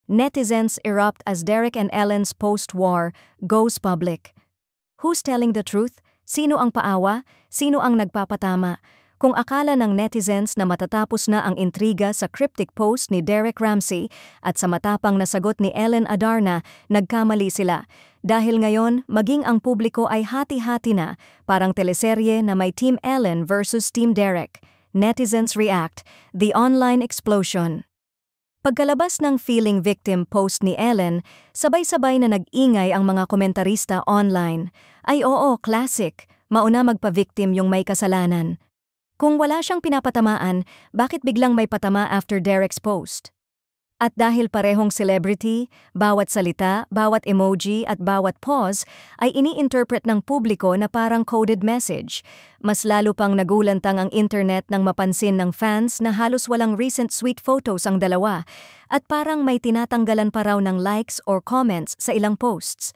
Netizens erupt as Derek and Ellen's post-war goes public. Who's telling the truth? Sino ang paawa? Sino ang nagpapatama? Kung akala ng netizens na matatapos na ang intriga sa cryptic post ni Derek Ramsey at sa matapang na sagot ni Ellen Adarna, nagkamali sila. Dahil ngayon, maging ang publiko ay hati-hati na, parang teleserye na may Team Ellen versus Team Derek. Netizens react, the online explosion. Pagkalabas ng feeling victim post ni Ellen, sabay-sabay na nag-ingay ang mga komentarista online. Ay oo, classic, mauna magpa-victim yung may kasalanan. Kung wala siyang pinapatamaan, bakit biglang may patama after Derek's post? At dahil parehong celebrity, bawat salita, bawat emoji at bawat pause ay ini-interpret ng publiko na parang coded message. Mas lalo pang nagulantang ang internet nang mapansin ng fans na halos walang recent sweet photos ang dalawa at parang may tinatanggalan pa raw ng likes or comments sa ilang posts.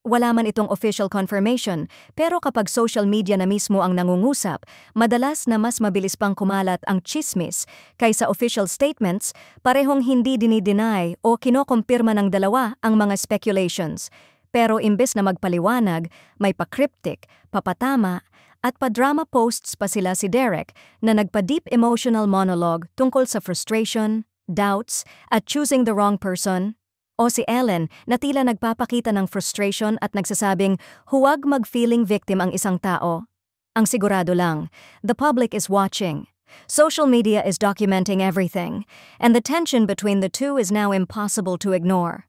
Wala man itong official confirmation, pero kapag social media na mismo ang nangungusap, madalas na mas mabilis pang kumalat ang chismis kaysa official statements, parehong hindi dinideny o kinokompirma ng dalawa ang mga speculations. Pero imbes na magpaliwanag, may pa-cryptic, papatama, at pa-drama posts pa sila si Derek na nagpa-deep emotional monologue tungkol sa frustration, doubts, at choosing the wrong person. O si Ellen na tila nagpapakita ng frustration at nagsasabing huwag mag-feeling victim ang isang tao. Ang sigurado lang, the public is watching. Social media is documenting everything, and the tension between the two is now impossible to ignore.